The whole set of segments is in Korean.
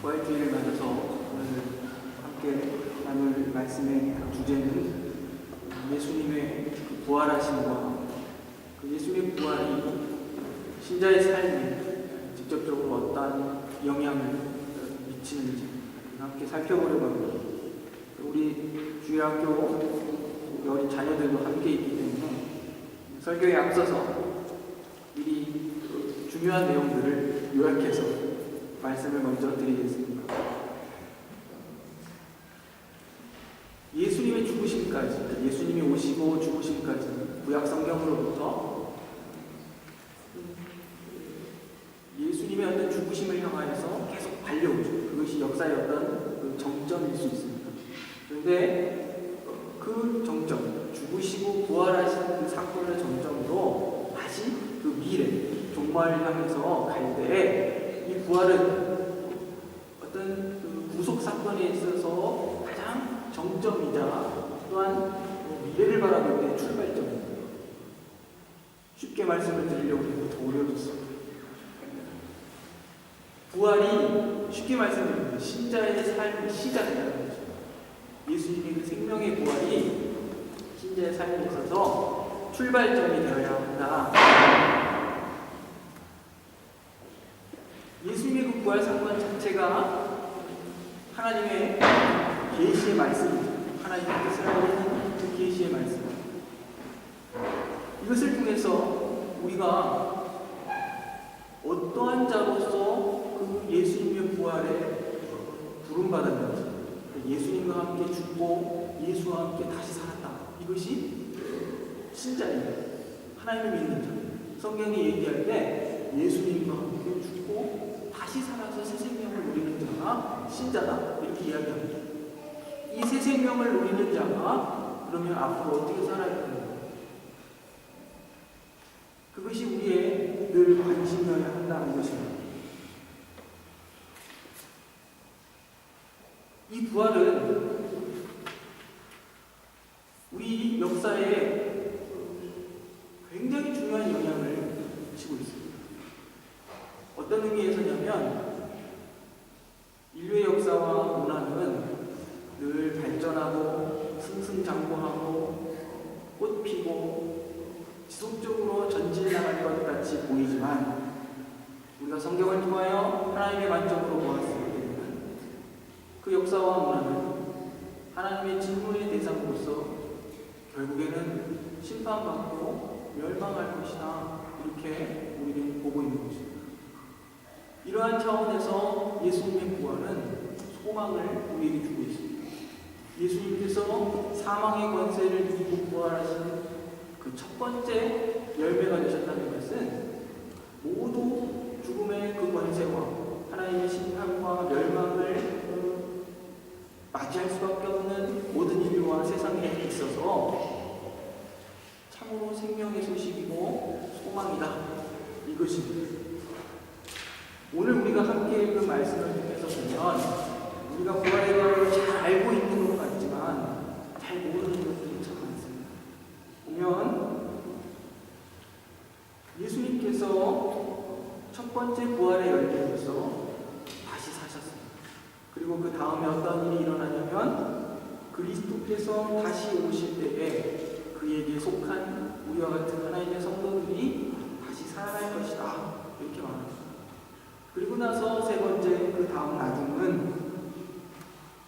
부활주의를 맞아서 오늘 함께 나눌 말씀의 주제는 예수님의 부활하심과 예수님의 부활이 신자의 삶에 직접적으로 어떠한 영향을 미치는지 함께 살펴보려고 합니다. 우리 주일학교 어린 자녀들도 함께 있기 때문에 설교에 앞서서 미리 중요한 내용들을 요약해서 말씀을 먼저 드리겠습니다. 예수님의 죽으심까지, 예수님이 오시고 죽으심까지 구약 성경으로부터 예수님의 어떤 죽으심을 향하여서 계속 달려오죠. 그것이 역사의 어떤 정점일 수 있습니다. 그런데 그 정점, 죽으시고 부활하시는 그 사건을 정점으로 다시 그 미래, 종말을 향해서 갈 때에 이 부활은 어떤 그 구속 사건에 있어서 가장 정점이자 또한 미래를 바라볼 때 출발점입니다. 쉽게 말씀을 드리려고 해도 더 어려워졌습니다. 부활이 쉽게 말씀드리면 신자의 삶의 시작이라는 거죠. 예수님의 그 생명의 부활이 신자의 삶에 있어서 출발점이 되어야 한다. 예수님의 그 부활 사건 자체가 하나님의 계시의 말씀이죠. 하나님의 뜻을 알리는 그 계시의 말씀. 이것을 통해서 우리가 어떠한 자로서 그 예수님의 부활에 부름받았는지, 예수님과 함께 죽고 예수와 함께 다시 살았다. 이것이 신자입니다. 하나님을 믿는 자. 성경이 얘기할 때 예수님과 함께 죽고 다시 살아서 새 생명을 누리는 자가 신자다. 이렇게 이야기합니다. 이 새 생명을 누리는 자가 그러면 앞으로 어떻게 살아야 되는가? 그것이 우리의 늘 관심이어야 한다는 것입니다. 이 부활은 우리 역사에 굉장히 중요한 영향을 미치고 있습니다. 어떤 의미에서냐면 인류의 역사와 문화는 늘 발전하고 승승장구하고 꽃피고 지속적으로 전진나갈 것 같이 보이지만 우리가 성경을 통하여 하나님의 관점으로 보았을 때는 그 역사와 문화는 하나님의 진노의 대상으로서 결국에는 심판받고 멸망할 것이다. 이렇게 우리는 보고 있는 것입니다. 이러한 차원에서 예수님의 부활은 소망을 우리에게 주고 있습니다. 예수님께서 사망의 권세를 이기고 부활하신 그 첫 번째 열매가 되셨다는 것은 모두 죽음의 그 권세와 하나님의 심판과 멸망을 맞이할 수밖에 없는 모든 인류와 세상에 있어서 참으로 생명의 소식이고 소망이다. 이것입니다. 오늘 우리가 함께 그 말씀을 통해서 보면 우리가 부활에 대하여 잘 알고 있는 것 같지만 잘 모르는 것들이 참 많습니다. 보면 예수님께서 첫 번째 부활의 열매로서 다시 사셨습니다. 그리고 그 다음에 어떤 일이 일어나냐면 그리스도께서 다시 오실 때에 그에게 속한 우리와 같은 하나님의 성도들이 다시 살아날 것이다. 이렇게 말합니다. 그리고 나서 세 번째 그 다음 나중은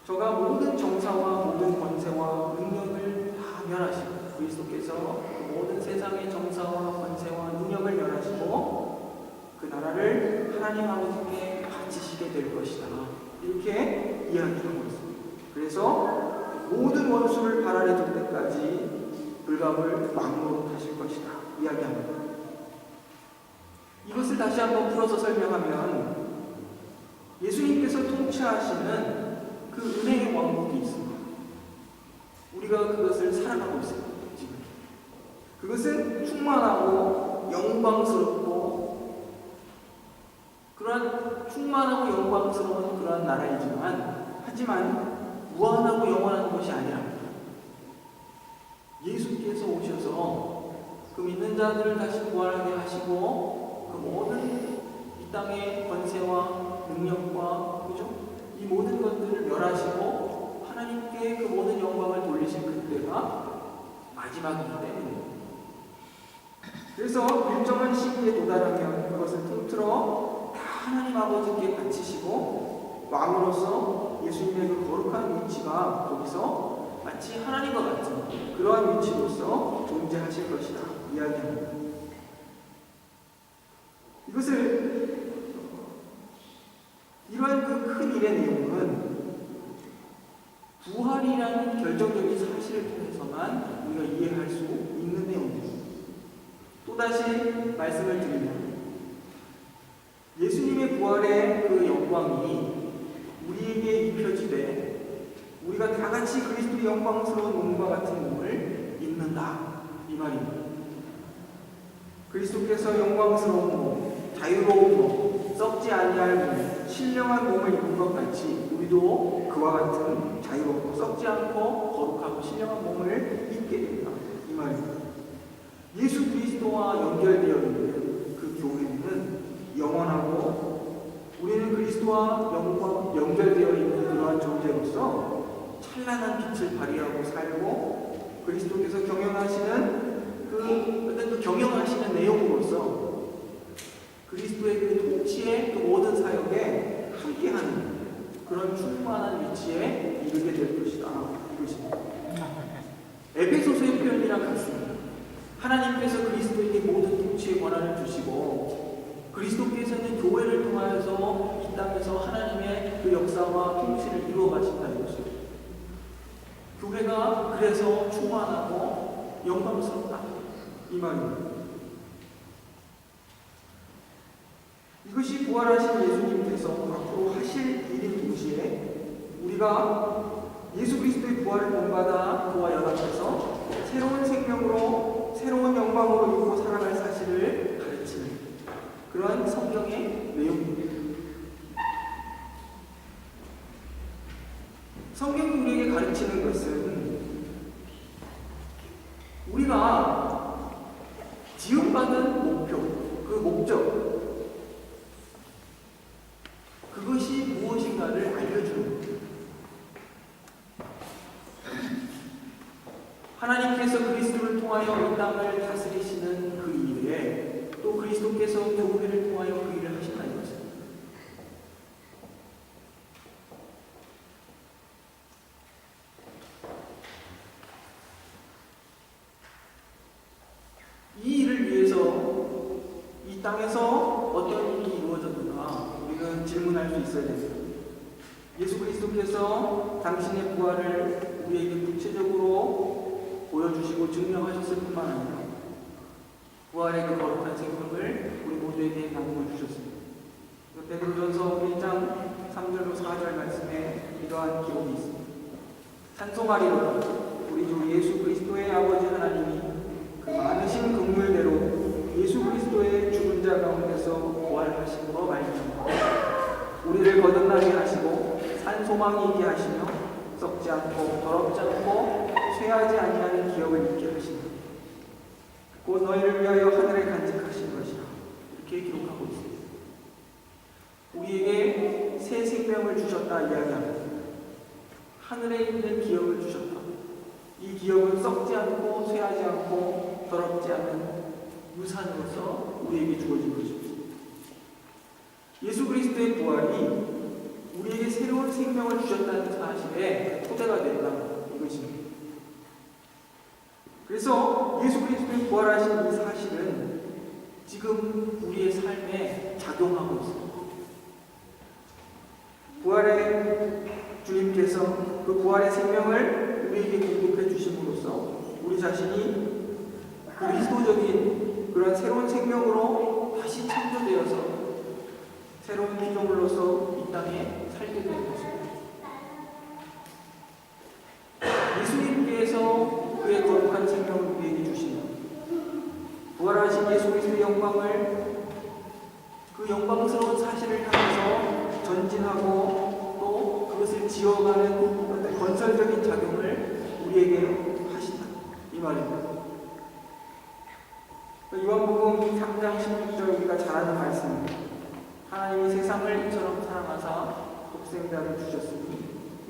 저가 모든 정사와 모든 권세와 능력을 다 멸하시고 그리스도께서 그 모든 세상의 정사와 권세와 능력을 멸하시고 그 나라를 하나님 아버지께 바치시게 될 것이다. 이렇게 이야기하고 있습니다. 그래서 모든 원수를 발 아래 둘 때까지 불갑을 왕으로 타실 것이다. 이야기합니다. 이것을 다시 한번 풀어서 설명하면 예수님께서 통치하시는 그 은혜의 왕국이 있습니다. 우리가 그것을 살아가고 있습니다. 지금 그것은 충만하고 영광스럽고 그러한 충만하고 영광스러운 그러한 나라이지만 하지만 무한하고 영원한 것이 아니랍니다. 예수께서 오셔서 그 믿는 자들을 다시 부활하게 하시고 그 모든 이 땅의 권세와 능력과 그죠? 부활하시고 하나님께 그 모든 영광을 돌리실 그때가 마지막이기 때문입니다. 그래서 일정한 시기에 도달하면 그것을 통틀어 다 하나님 아버지께 바치시고 왕으로서 예수님의 그 거룩한 위치가 거기서 마치 하나님과 같은 그러한 위치로서 존재하실 것이다 이야기합니다. 이러한 그 큰 일의 내용은 부활이라는 결정적인 사실을 통해서만 우리가 이해할 수 있는 내용입니다. 또다시 말씀을 드리면 예수님의 부활의 그 영광이 우리에게 입혀지되 우리가 다같이 그리스도의 영광스러운 몸과 같은 몸을 입는다 이 말입니다. 그리스도께서 영광스러운 몸, 자유로운 몸, 썩지 아니할 몸, 신령한 몸을 입은 것 같이 우리도 그와 같은 자유롭고 썩지 않고 거룩하고 신령한 몸을 입게 된다 이 말입니다. 예수 그리스도와 연결되어 있는 그 교회는 영원하고 우리는 그리스도와 연결되어 있는 그러한 존재로서 찬란한 빛을 발휘하고 살고 그리스도께서 경영하시는 그 경영하시는 내용으로서 그리스도의 그 통치의 그 모든 사역에 함께하는 그런 충만한 위치에 이르게 될 것이다 이것입니다. 에베소서의 표현이랑 같습니다. 하나님께서 그리스도에게 모든 통치의 권한을 주시고 그리스도께서는 교회를 통하여서 이 땅에서 하나님의 그 역사와 통치를 이루어 가신다 이것입니다. 교회가 그래서 충만하고 영광스럽다 이 말입니다. 이것이 부활하신 예수님께서 앞으로 하실 일인 동시에 우리가 예수 그리스도의 부활을 본받아 그와 연합해서 새로운 생명으로 새로운 영광으로 입고 살아갈 사실을 가르치는 그러한 성경의 내용입니다. 성경이 우리에게 가르치는 것은 우리가 지음받은 목표, 그 목적 그것이 무엇인가를 알려주는 겁니다. 하나님께서 그리스도를 통하여 이 땅을 다스리시는 그 일에 또 그리스도께서 교회를 통하여 그 일을 하신다는 것입니다. 이 일을 위해서 이 땅에서 어떤 일이 이루어졌는가 우리는 질문할 수 있어야 됩니다. 예수 그리스도께서 당신의 부활을 우리에게 구체적으로 보여주시고 증명하셨을 뿐만 아니라 부활의 그 거룩한 생명을 우리 모두에게 나누어 주셨습니다. 베드로전서 1장 3절로 4절 말씀에 이러한 기록이 있습니다. 찬송하리로다 우리 주 예수 그리스도의 아버지 하나님이 그 많으신 긍휼대로 예수 그리스도의 죽은 자 가운데서 부활하심으로 말미암아 우리를 거듭나게 하시고 산 소망이 있게 하시며 썩지 않고 더럽지 않고 쇠하지 아니하는 기업을 있게 하시니 곧 너희를 위하여 하늘에 간직하신 것이라 이렇게 기록하고 있습니다. 우리에게 새 생명을 주셨다 이야기합니다. 하늘에 있는 기업을 주셨다. 이 기업은 썩지 않고 쇠하지 않고 더럽지 않은 유산으로서 우리에게 주어진 것입니다. 예수 그리스도의 부활이 우리에게 새로운 생명을 주셨다는 사실에 토대가 된다 이것입니다. 그래서 예수 그리스도의 부활하신 이 사실은 지금 우리의 삶에 작용하고 있습니다. 부활의 주님께서 그 부활의 생명을 우리에게 공급해 주심으로써 우리 자신이 그리스도적인 그런 새로운 생명으로 다시 창조되어서 새로운 피조물로서 이 땅에 살게 되는 것입니다. 예수님께서 그의 거룩한 생명을 우리에게 주시며 부활하신 예수 그리스도의 영광을 그 영광스러운 사실을 향해서 전진하고 또 그것을 지어가는 어떤 건설적인 작용을 우리에게 하신다 이 말입니다. 요한복음 3장 16절 우리가 잘 아는 말씀입니다. 하나님이 세상을 이처럼 사랑하사 독생자를 주셨으니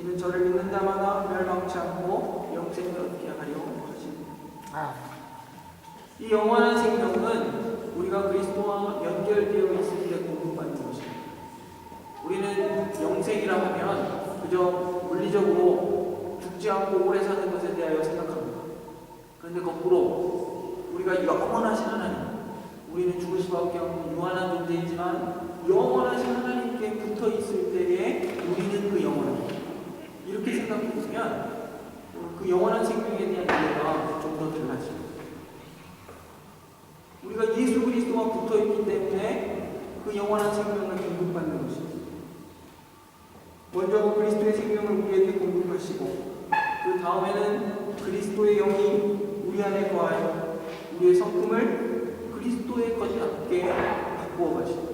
이는 저를 믿는 자마다 멸망치 않고 영생을 얻게 하려 하십니다. 이 영원한 생명은 우리가 그리스도와 연결되어 있을 때 공급받는 것입니다. 우리는 영생이라 하면 그저 물리적으로 죽지 않고 오래 사는 것에 대하여 생각합니다. 그런데 거꾸로 우리가 영원하신 하나님, 우리는 죽을 수밖에 없는 유한한 존재이지만 영원하신 하나님께 붙어 있을 때에 우리는 그 영원함, 이렇게 생각해보면 그 영원한 생명에 대한 이해가 좀 더 달라집니다. 우리가 예수 그리스도와 붙어 있기 때문에 그 영원한 생명을 공급받는 것입니다. 먼저 그리스도의 생명을 우리에게 공급하시고 그 다음에는 그리스도의 영이 우리 안에 거하여 우리의 성품을 그리스도의 것답게 바꾸어 가십니다.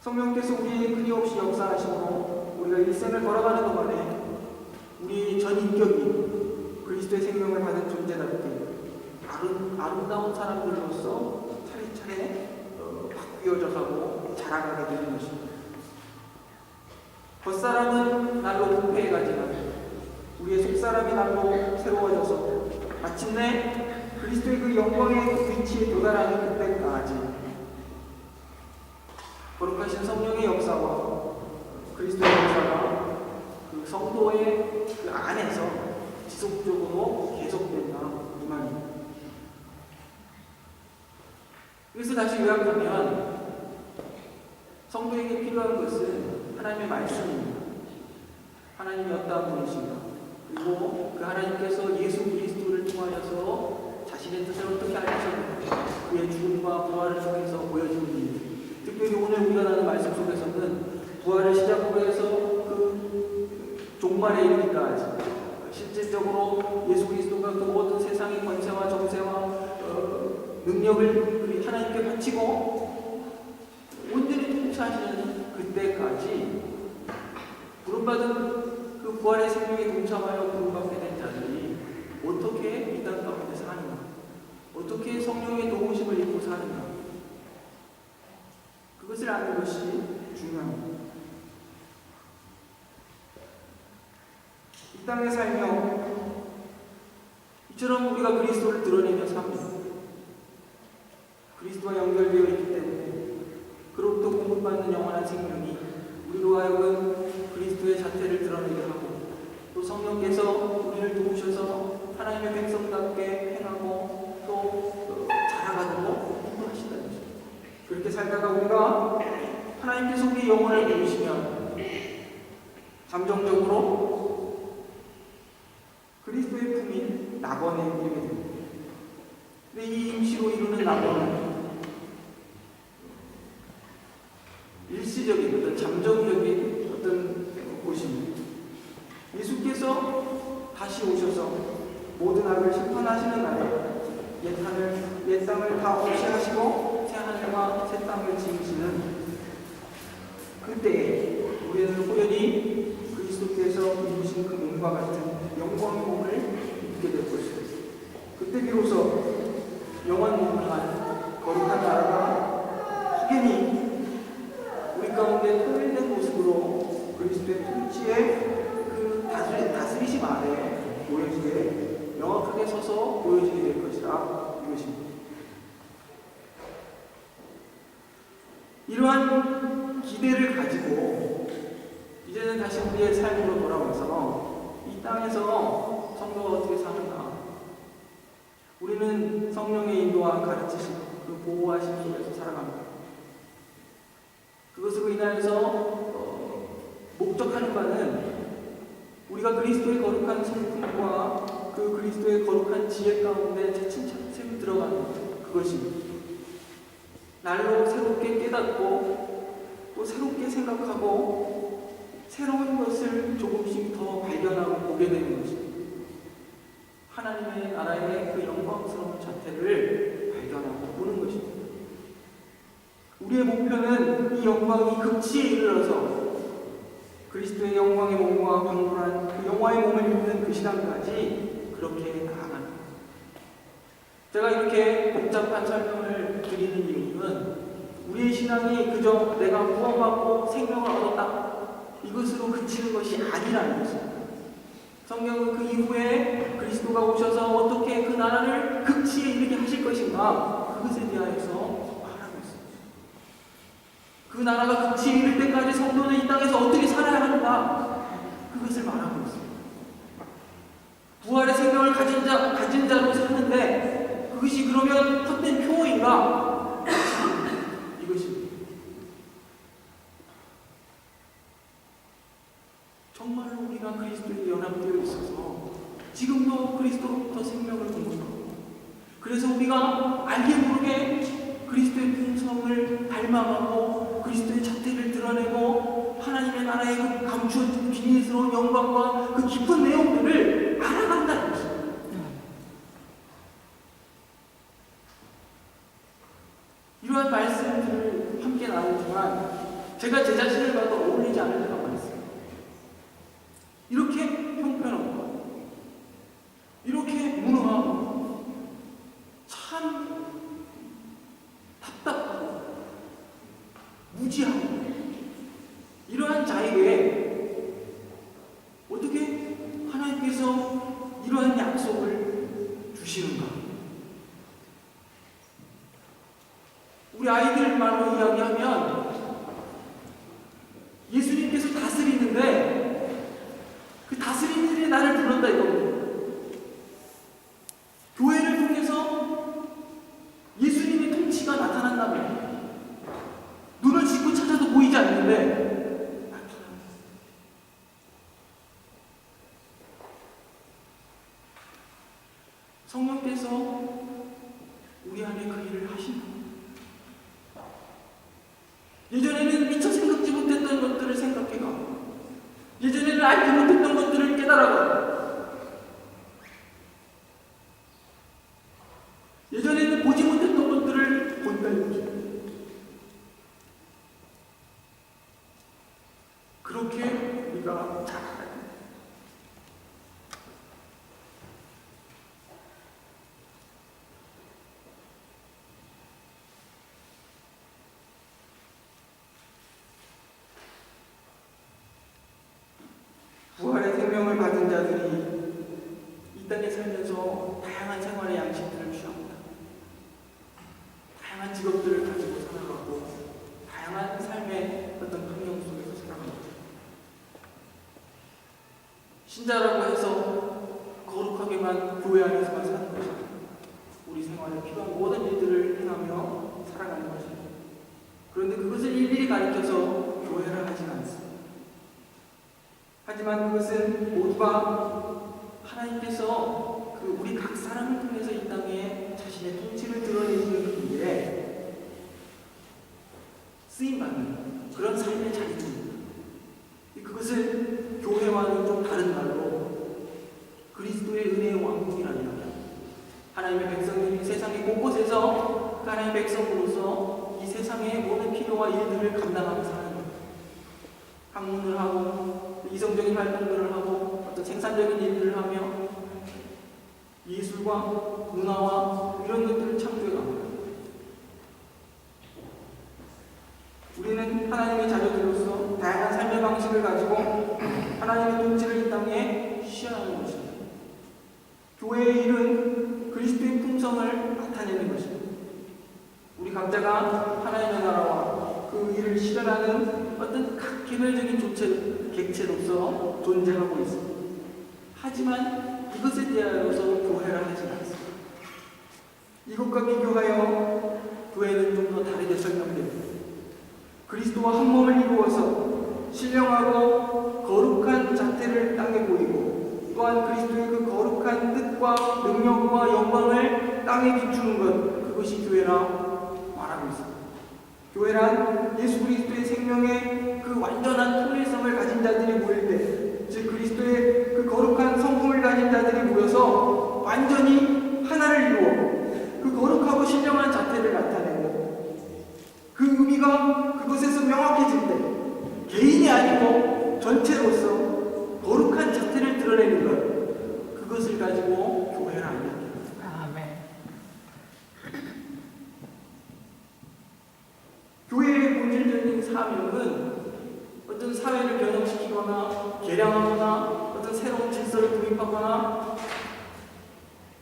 성령께서 우리에게 끊임없이 역사하시므로 우리가 일생을 걸어가는 동안에 우리 전 인격이 그리스도의 생명을 받은 존재답게 아름다운 사람들로서 차례차례 바뀌어져 가고 자라가게 되는 것입니다. 겉사람은 날로 부패해가지만 우리의 속사람이 날로 새로워져서 마침내 그리스도의 그 영광의 위치에 도달하는 그때까지 거룩하신 성령의 역사와 그리스도의 역사가 그 성도의 그 안에서 지속적으로 계속된다 이 말입니다. 그래서 다시 요약하면 성도에게 필요한 것은 하나님의 말씀입니다. 하나님이 어떠한 분이신가, 그리고 그 하나님께서 예수 그리스도를 통하여서 자신의 뜻을 어떻게 알리셨는가, 그의 죽음과 부활을 통해서 보여준 일, 특별히 오늘 우리가 나눈 말씀 속에서는 부활을 시작으로 해서 그 종말에 이르기까지 실질적으로 예수 그리스도가 그 모든 세상의 권세와 정세와 능력을 하나님께 바치고 온전히 통치하시는 그때까지 부름받은 그 부활의 생명에 동참하여 부름받게 된 자들이 어떻게 이 땅 가운데 사는가, 어떻게 성령의 도우심을 입고 사는가, 그것을 아는 것이 중요합니다. 이 땅에 살며 이처럼 우리가 그리스도를 드러내며 삽니다. 그리스도와 연결되어 있기 때문에 그로부터 공급받는 영원한 생명이 우리로 하여금 그리스도의 자태를 드러내게 하고 또 성령께서 우리를 도우셔서 하나님의 백성답게 행하고 또 자라가도록 인도하신다는 것입니다. 그렇게 살다가 우리가 하나님께서 우리의 영혼을 도우시면 잠정적으로 그리스도의 품인 낙원에 이르게 됩니다. 근데 이 임시로 이루는 낙원은 일시적인 어떤 잠정적인 어떤 곳입니다. 예수께서 다시 오셔서 모든 악을 심판하시는 날에 옛 땅을 다 없이 하시고 새 하늘과 새 땅을 지으시는 그때에 우리는 호연히 그리스도께서 이루신 그 몸과 같은 영광의 몸을 입게 될 것입니다. 그때 비로소 영원 무궁한 거룩한 나라가 확연히 우리 가운데 통일된 모습으로 그리스도의 통치의 그 다스리심 아래 보여지게 명확하게 서서 보여지게 될 것이다 이것입니다. 이러한 기대를 가지고 이제는 다시 우리의 삶으로 돌아와서 이 땅에서 성도가 어떻게 사는가, 우리는 성령의 인도와 가르치심, 그 보호하심 속에서 살아갑니다. 그것으로 인하여서 목적하는 바는 우리가 그리스도의 거룩한 성품과 그 그리스도의 거룩한 지혜 가운데 차츰차츰 들어가는 그것입니다. 날로 새롭게 깨닫고 또 새롭게 생각하고 새로운 것을 조금씩 더 발견하고 보게 되는 것입니다. 하나님의 나라의 그 영광스러운 자태를 발견하고 보는 것입니다. 우리의 목표는 이 영광이 극치에 이르러서 그리스도의 영광의 몸과 방불한 그 영광의 몸을 입는 그 시간까지 그렇게 나아가는 것. 제가 이렇게 복잡한 설명을 드리는 이유는 우리의 신앙이 그저 내가 구원받고 생명을 얻었다, 이것으로 그치는 것이 아니라는 것입니다. 성경은 그 이후에 그리스도가 오셔서 어떻게 그 나라를 극치에 이르게 하실 것인가, 그것에 대하여서 말하고 있습니다. 그 나라가 극치에 이를 때까지 성도는 이 땅에서 어떻게 살아야 하는가, 그것을 말하고 있습니다. 부활의 생명을 가진 자로 사는데 그것이 그러면 헛된 표어인가? 이것입니다. 정말로 우리가 그리스도에 연합되어 있어서 지금도 그리스도로부터 생명을 공급하고, 그래서 우리가 알게 모르게 그리스도의 풍성을 닮아가고 그리스도의 자태를 드러내고 하나님의 나라의 그 감추어진 비밀스러운 영광과 그 깊은 내용들을 알아간다는 것입니다. 이러한 말씀들을 함께 나누지만 제가 제 자신을 봐도 어울리지 않을 때가 많습니다. 이렇게 형편없고 이렇게 무능하고 참 답답하고 무지하고 이러한 자에게 어떻게 하나님께서 이러한 약속을 주시는가? 우리 아이들만으로 이야기하면 예수님께서 다스리는데 그 다스리는 일이 나를 불렀다 이겁니다. 교회를 통해서 예수님의 통치가 나타난다면 눈을 짚고 찾아도 보이지 않는데 나타납니다. 성령께서 우리 안에 그 일을 하신다. 예전에는 미처 생각지 못했던 것들을 생각해가고, 예전에는 알지 못했던 것들을 깨달아가고, 예전에는 보지 못했던 것들을 본다는 거죠. 그렇게 우리가 잘 부활의 생명을 받은 자들이 이 땅에 살면서 다양한 생활의 양식들을 취합니다. 다양한 직업들을 가지고 살아가고 다양한 삶의 어떤 환경 속에서 살아갑니다. 신자라고 해서 거룩하게만 교회 안에서만 사는 것이 아닙니다. 우리 생활에 필요한 모든 일들을 행하며 살아가는 것입니다. 그런데 그것을 일일이 가르쳐서 교회를 하지는 않습니다. 하지만 그것은 모두가 하나님께서 그 우리 각 사람을 통해서 이 땅에 자신의 통치를 드러내시는 그 일에 쓰임받는 그런 삶의 자리입니다. 그것을 교회와는 좀 다른 말로 그리스도의 은혜의 왕국이라는 이야기입니다. 하나님의 백성들이 세상의 곳곳에서 하나님의 백성으로서 이 세상의 모든 필요와 일들을 감당하며 사는 겁니다. 학문을 하고 이성적인 활동들을 하고 어떤 생산적인 일들을 하며 예술과 문화와 이런 것들을 창조해갑니다. 우리는 하나님의 자녀들로서 다양한 삶의 방식을 가지고 하나님의 통치를 이 땅에 시행하는 것입니다. 교회의 일은 그리스도의 풍성을 나타내는 것입니다. 우리 각자가 하나님의 나라와 그 일을 실현하는 어떤 각 개별적인 객체로서 존재하고 있습니다. 하지만 이것에 대하여서 교회를 하지 않습니다. 이것과 비교하여 교회는 좀 더 다르게 설명됩니다. 그리스도와 한 몸을 이루어서 신령하고 거룩한 자태를 땅에 보이고, 또한 그리스도의 그 거룩한 뜻과 능력과 영광을 땅에 비추는 것, 그것이 교회라 말하고 있습니다. 교회란 예수 그리스도의 생명의 그 완전한 통일성을 가진 자들이 모일 때, 즉 그리스도의 그 거룩한 성품을 가진 자들이 모여서 완전히 하나를 이루어 그 거룩하고 신령한 자태를 나타내고, 그 의미가 그것에서 명확해질 때 개인이 아니고 전체로서 거룩한 자태를 드러내는 것, 그것을 가지고 교회라 이야기합니다. 교회의 본질적인 사명은 어떤 사회를 변형시키거나 개량하거나 어떤 새로운 질서를 도입하거나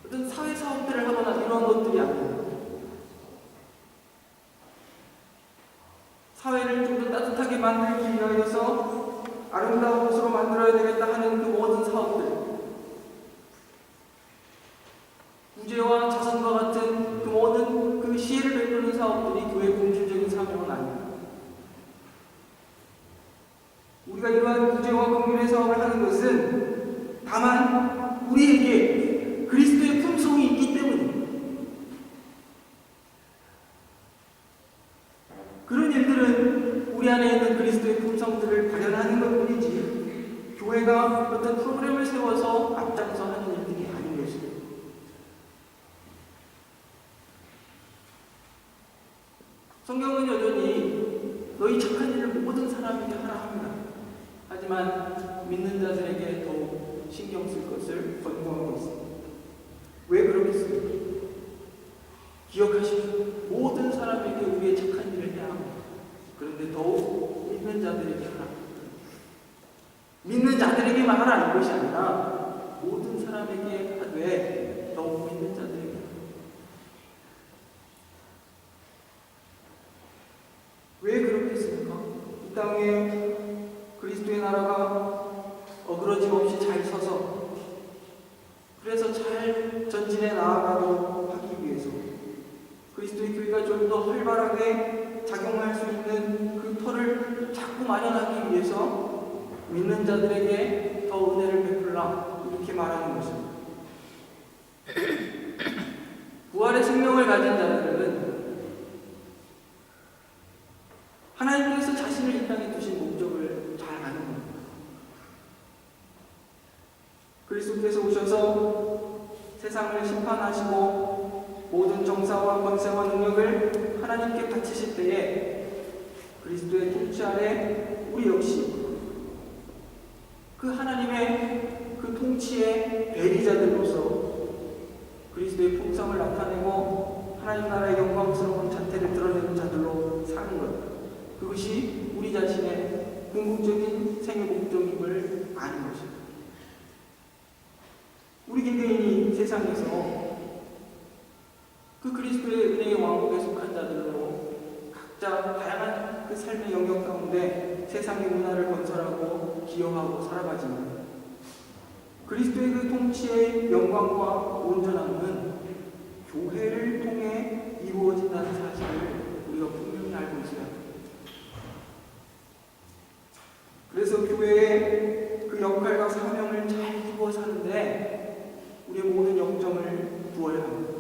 어떤 사회 사업들을 하거나 이런 것들이 아닙니다. 사회를 좀 더 따뜻하게 만들기 위하여서 아름다운 곳으로 만들어야 되겠다 하는 그 모든 사업들, 구제와 자선과 같은 그 모든 그 시혜를 베푸는 사업들이 교회의 공신적인 사명은 아닙니다. 우리가 이러한 구제와 긍휼의 사업을 하는 것은 다만 우리에게 그리스도의 품성이 있기 때문입니다. 그런 일들은 우리 안에 있는 그리스도의 품성들을 발현하는 것뿐이지 교회가 어떤 프로그램을 세워서 앞장서 하는 일들이 아닌 것입니다. 성경은 여전히 너희 착한 일을 모든 사람에게 하라 합니다. 하지만 믿는 자들에게 더욱 신경 쓸 것을 권고하고 있습니다. 왜 그러겠습니까? 기억하십시오. 모든 사람에게 우리의 착한 일을 해야 합니다. 그런데 더욱 믿는 자들에게 하라. 믿는 자들에게만 하라는 것이 아니라 모든 사람에게 하되 더욱 믿는 자들에게 하라. 왜 그렇겠습니까? 이 땅에 그리스도의 나라가 어그러짐 없이 잘 서서 그래서 잘 전진해 나아가도록 하기 위해서 그리스도의 교회가 좀 더 활발하게 작용할 수 있는 그 터를 자꾸 마련하기 위해서 믿는 자들에게 더 은혜를 베풀라 이렇게 말하는 것입니다. 부활의 생명을 가진 자들은 하나님께서 자신을 이 땅에 두신 목적을 잘 아는 겁니다. 그리스도께서 오셔서 세상을 심판하시고 모든 정사와 권세와 능력을 하나님께 바치실 때에 그리스도의 통치 아래 우리 역시 그 하나님의 그 통치의 대리자들로서 그리스도의 풍성을 나타내고 하나님 나라의 영광스러운 자태를 드러내는 자들로 사는 것, 그것이 우리 자신의 궁극적인 생애 목적임을 아는 것입니다. 우리 개개인이 세상에서 그 그리스도의 은혜의 왕국에 속한 자들로 각자 다양한 그 삶의 영역 가운데 세상의 문화를 건설하고 기여하고 살아가지만 그리스도의 그 통치의 영광과 온전함은 교회를 통해 이루어진다는 사실을 우리가 분명히 알고 있어야 합니다. 그래서 교회의 그 역할과 사명을 잘 이루어 사는데 우리의 모든 역정을 부어야 합니다.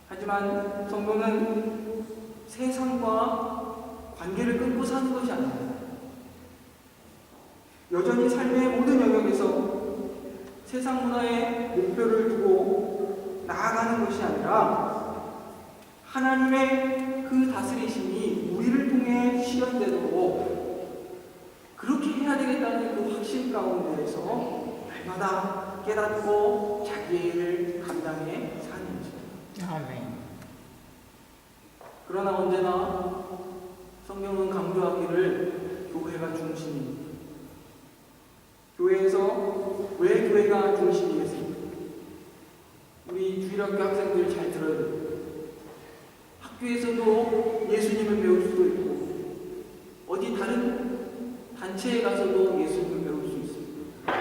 하지만 성도는 세상과 관계를 끊고 사는 것이 아닙니다. 여전히 삶의 모든 영역에서 세상 문화에 목표를 두고 나아가는 것이 아니라 하나님의 그 다스리심이 우리를 통해 실현되도록 그렇게 해야 되겠다는 그 확신 가운데에서 날마다 깨닫고 자기의 일을 감당해 사는 것입니다. 아멘. 그러나 언제나 성경은 강조하기를 교회가 중심입니다. 교회에서 왜 교회가 중심이겠습니까? 우리 주일학교 학생들 잘 들어야 됩니다. 학교에서도 예수님을 배울 수도 있고 어디 다른 단체에 가서도 예수님을 배울 수 있습니다.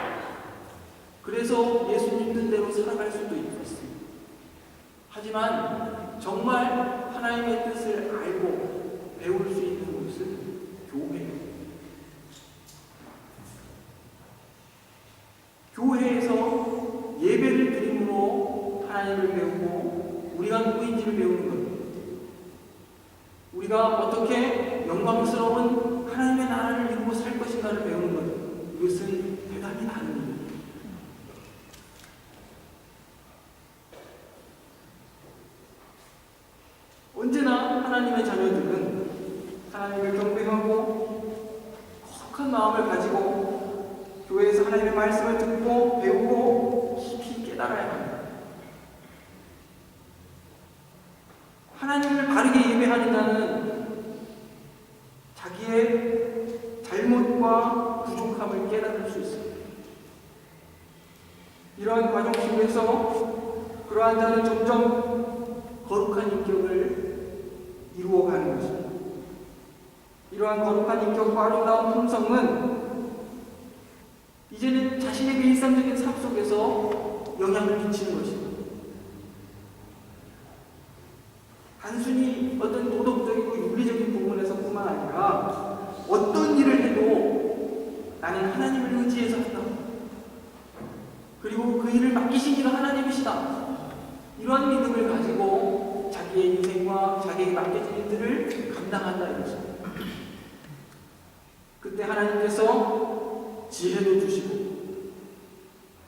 그래서 예수님 뜻대로 살아갈 수도 있습니다. 하지만 정말 하나님의 뜻을 알고 배울 수 있는 곳은 교회입니다. 교회에서 예배를 드림으로 하나님을 배우고 우리가 누구인지를 배우는 겁니다. 우리가 어떻게 영광스러운 하나님의 나라를 이루고 살 것인가를 배우는 겁니다. 이것은 대단히 다른 일입니다. 언제나 하나님의 자녀들은 하나님을 경배하고 거룩한 마음을 가지고 교회에서 하나님의 말씀을 듣고 배우고 깊이 깨달아야 합니다. 하나님을 바르게 예배하는 자는 자기의 이러한 과정 속에서 그러한 자는 점점 거룩한 인격을 이루어가는 것입니다. 이러한 거룩한 인격과 아름다운 품성은 이제는 자신에게 일상적인 삶 속에서 영향을 미치는 것입니다. 단순히 어떤 도덕적이고 윤리적인 부분에서뿐만 아니라 어떤 일을 해도 나는 하나님을 의지해서 한다. 그리고 그 일을 맡기신 이가 하나님이시다. 이러한 믿음을 가지고 자기의 인생과 자기에게 맡겨진 일들을 감당한다 이것입니다. 그때 하나님께서 지혜도 주시고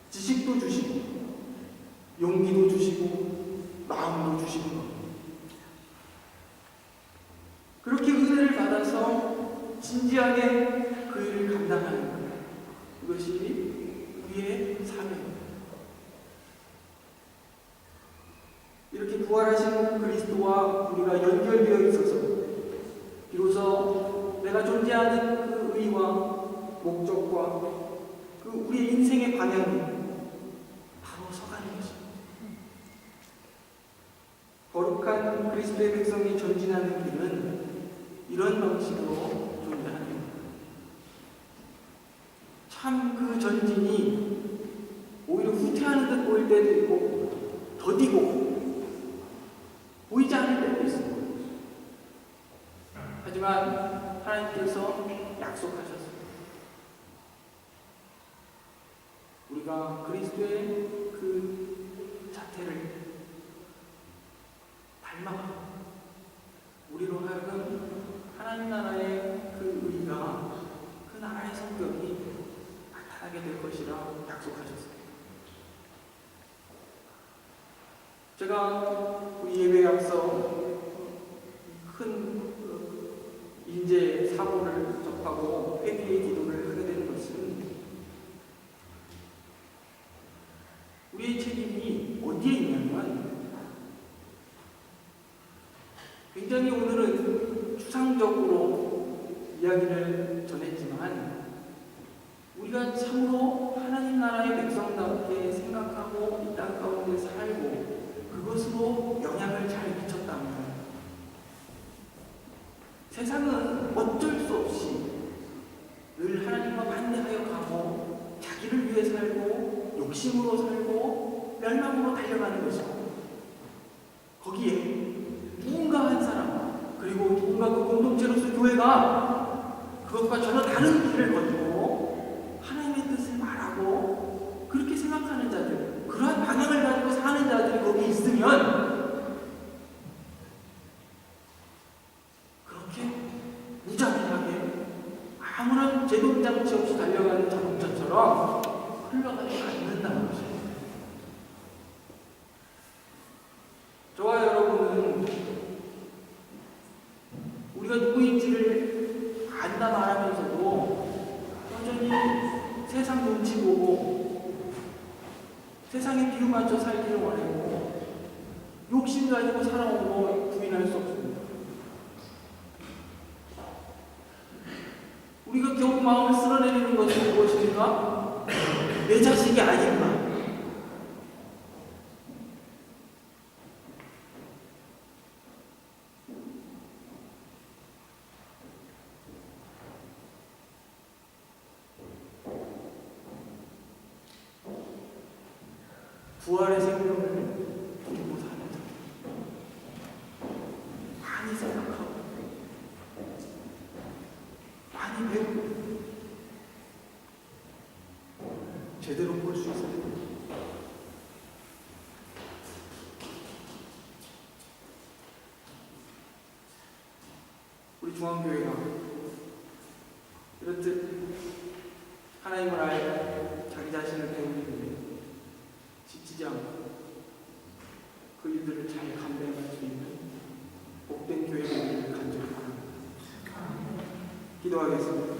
지식도 주시고 용기도 주시고 마음도 주시는 겁니다. 그렇게 은혜를 받아서 진지하게 그 일을 감당하는 것, 그것이 우리의 사명입니다. 이렇게 부활하신 그리스도와 우리가 연결되어 있어서 비로소 내가 존재하는 그 의의와 목적과 그 우리의 인생의 방향이 바로 서가는 것입니다. 거룩한 그리스도의 백성이 전진하는 길은 이런 방식으로 존재하는 겁니다. 참 그 전진이 오히려 후퇴하는 듯 보일 때도 있고 더디고 보이지 않을 때도 있습니다. 하지만 하나님께서 약속하셨습니다. 우리가 그리스도의 그 자태를 닮아가 우리로 하여금 하나님 나라의 그 의가 그 나라의 성격이 나타나게 될 것이라 약속하셨습니다. 제가 우리 예배에 앞서 큰 인재 사고를 접하고 회개의 기도를 하게 되는 것은 우리의 책임이 어디에 있냐면 굉장히 오늘은 추상적으로 이야기를 전했지만 우리가 참으로 하나님 나라의 백성답게 생각하고 이 땅 가운데 살고 그것으로 영향을 잘 미쳤다면 세상은 어쩔 수 없이 늘 하나님과 반대하여 가고 자기를 위해 살고 욕심으로 살고 멸망으로 달려가는 것이고 거기에 누군가 한 사람 그리고 누군가 그 공동체로서 교회가 그것과 전혀 다른 길을 걷고 하나님의 뜻을 말하고 그렇게 생각하는 자들 그러한 방향을 가지고 사는 자들이 거기 있으면 그렇게 무자비하게 아무런 제동장치 없이 달려가는 자동차처럼 흘러가지 않는다는 것입니다. 저와 여러분은 우리가 누구인지를 안다 말하면서도 여전히 세상 눈치 보고 세상에 비유 맞춰 살기를 원하고 욕심 가지고 살아온 거 부인할 수 없습니다. 우리가 겨우 마음을 쓸어내리는 것은 무엇입니까? 내 자식이 아닌가? 부활의 생명을 믿고 사는 자 많이 생각하고 많이 배우고 제대로 볼 수 있어야 됩니다. 우리 중앙교회가 이렇듯 하나님을 알고 자기 자신을 배우는 일에 지치지 않고 그 일들을 잘 감당할 수 있는 복된 교회가 되기를 간절히 바랍니다. 기도하겠습니다.